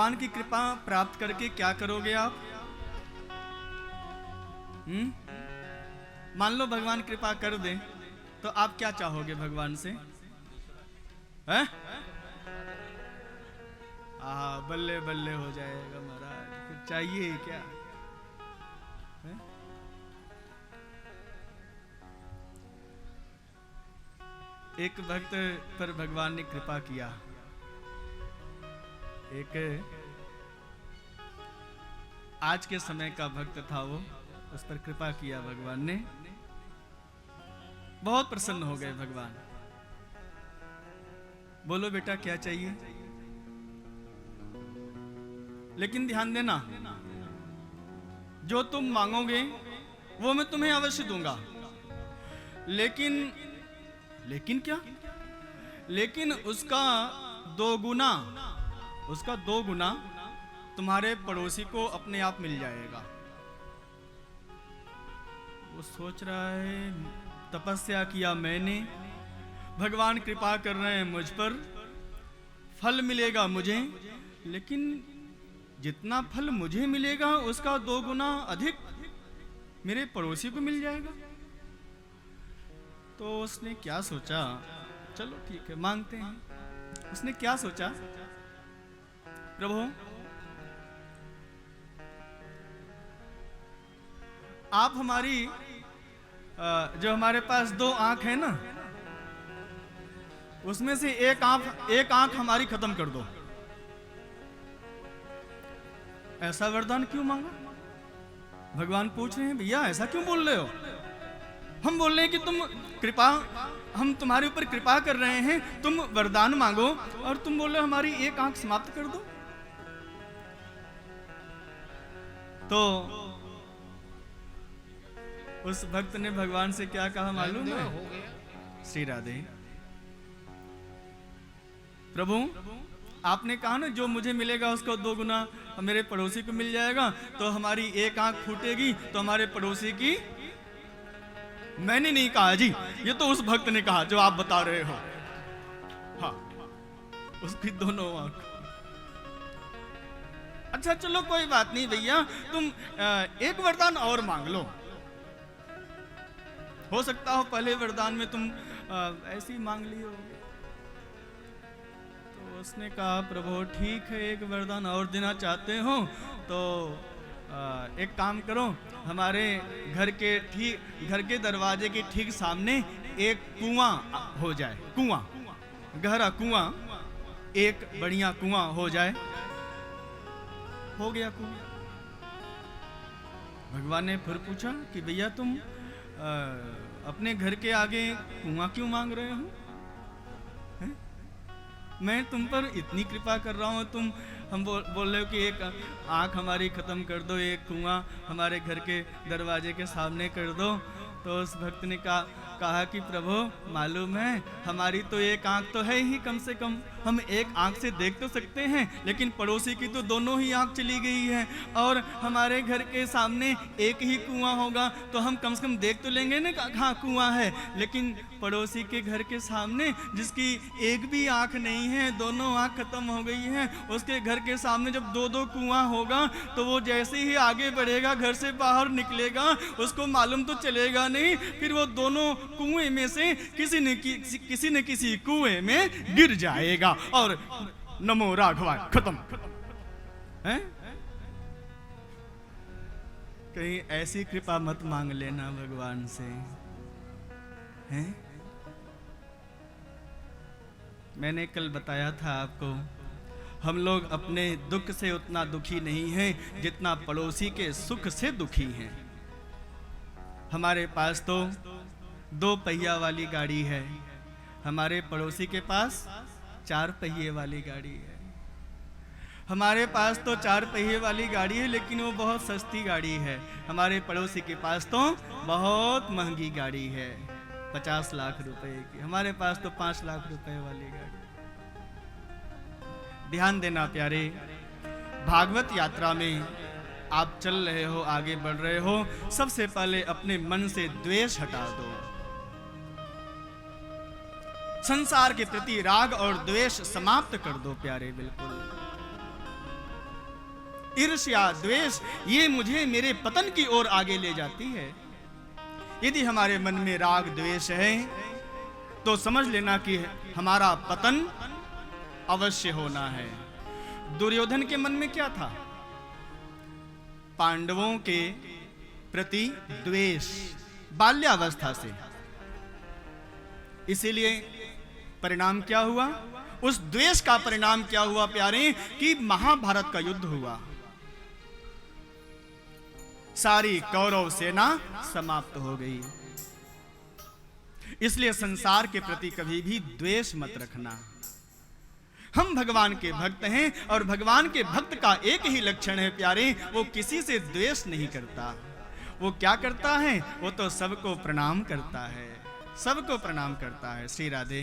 भगवान की कृपा प्राप्त करके क्या करोगे आप? मान लो भगवान कृपा कर दे तो आप क्या चाहोगे भगवान से? हैं? बल्ले बल्ले हो जाएगा महाराज, फिर चाहिए क्या? है? एक भक्त पर भगवान ने कृपा किया। एक आज के समय का भक्त था वो, उस पर कृपा किया भगवान ने, बहुत प्रसन्न हो गए भगवान। बोलो बेटा क्या चाहिए? लेकिन ध्यान देना, जो तुम मांगोगे वो मैं तुम्हें अवश्य दूंगा, लेकिन क्या? लेकिन उसका दो गुना तुम्हारे पड़ोसी को अपने आप मिल जाएगा। वो सोच रहा है तपस्या किया मैंने, भगवान कृपा कर रहे हैं मुझ पर, फल मिलेगा मुझे, लेकिन जितना फल मुझे मिलेगा उसका 2 गुना अधिक मेरे पड़ोसी को मिल जाएगा। तो उसने क्या सोचा, चलो ठीक है मांगते हैं। उसने क्या सोचा, प्रभु आप हमारी जो हमारे पास 2 आंख है ना, उसमें से एक आंख हमारी खत्म कर दो। ऐसा वरदान क्यों मांगा? भगवान पूछ रहे हैं भैया ऐसा क्यों बोल रहे हो? हम बोल रहे हैं कि हम तुम्हारे ऊपर कृपा कर रहे हैं, तुम वरदान मांगो, और तुम बोल रहे हो हमारी एक आंख समाप्त कर दो। तो उस भक्त ने भगवान से क्या कहा मालूम है? श्री राधे, प्रभु आपने कहा ना जो मुझे मिलेगा उसको 2 गुना मेरे पड़ोसी को मिल जाएगा, तो हमारी एक आंख फूटेगी तो हमारे पड़ोसी की। मैंने नहीं कहा जी, ये तो उस भक्त ने कहा जो आप बता रहे हो। हाँ, उसकी दोनों आंख। अच्छा चलो कोई बात नहीं भैया, तुम एक वरदान और मांग लो, हो सकता हो पहले वरदान में तुम ऐसे ही मांग ली हो। तो उसने कहा प्रभु ठीक है, एक वरदान और देना चाहते हो तो एक काम करो, हमारे घर के दरवाजे के ठीक सामने एक कुआं हो जाए, कुआं, गहरा कुआं, एक बढ़िया कुआं हो जाए। हो गया कुआं। भगवान ने फिर पूछा कि भैया तुम अपने घर के आगे कुआं क्यों मांग रहे हो? है? मैं तुम पर इतनी कृपा कर रहा हूँ, हम बोल रहे हो कि एक आंख हमारी खत्म कर दो, एक कुआं हमारे घर के दरवाजे के सामने कर दो। तो उस भक्त ने कहा कि प्रभु मालूम है हमारी तो एक आंख तो है ही, कम से कम हम एक आंख से देख तो सकते हैं, लेकिन पड़ोसी की तो दोनों ही आंख चली गई है, और हमारे घर के सामने एक ही कुआं होगा तो हम कम से कम देख तो लेंगे ना कहाँ कुआं है, लेकिन पड़ोसी के घर के सामने जिसकी एक भी आंख नहीं है, दोनों आंख खत्म हो गई हैं, उसके घर के सामने जब 2-2 कुआं होगा तो वो जैसे ही आगे बढ़ेगा, घर से बाहर निकलेगा, उसको मालूम तो चलेगा नहीं, फिर वो दोनों कुएं में से किसी न किसी कुएं में गिर जाएगा और नमो राघवा खत्म। हैं? कहीं ऐसी कृपा मत मांग लेना भगवान से। हैं? मैंने कल बताया था आपको, हम लोग अपने दुख से उतना दुखी नहीं हैं जितना पड़ोसी के सुख से दुखी हैं। हमारे पास तो 2 पहिया वाली गाड़ी है, हमारे पड़ोसी के पास 4 पहिए वाली गाड़ी है। हमारे पास तो 4 पहिए वाली गाड़ी है लेकिन वो बहुत सस्ती गाड़ी है, हमारे पड़ोसी के पास तो बहुत महंगी गाड़ी है, 50 लाख रुपए की, हमारे पास तो 5 लाख रुपए वाली गाड़ी। ध्यान देना प्यारे, भागवत यात्रा में आप चल रहे हो, आगे बढ़ रहे हो, सबसे पहले अपने मन से द्वेष हटा दो। संसार के प्रति राग और द्वेष समाप्त कर दो प्यारे, बिल्कुल। ईर्ष्या, द्वेष, ये मुझे मेरे पतन की ओर आगे ले जाती है। यदि हमारे मन में राग द्वेष है तो समझ लेना कि हमारा पतन अवश्य होना है। दुर्योधन के मन में क्या था? पांडवों के प्रति द्वेष, बाल्यावस्था से। इसीलिए परिणाम क्या हुआ? उस द्वेष का परिणाम क्या हुआ प्यारे? कि महाभारत का युद्ध हुआ, सारी कौरव सेना समाप्त हो गई। इसलिए संसार के प्रति कभी भी द्वेष मत रखना। हम भगवान के भक्त हैं और भगवान के भक्त का एक ही लक्षण है प्यारे, वो किसी से द्वेष नहीं करता। वो क्या करता है? वो तो सबको प्रणाम करता है, सबको प्रणाम करता है। श्री राधे।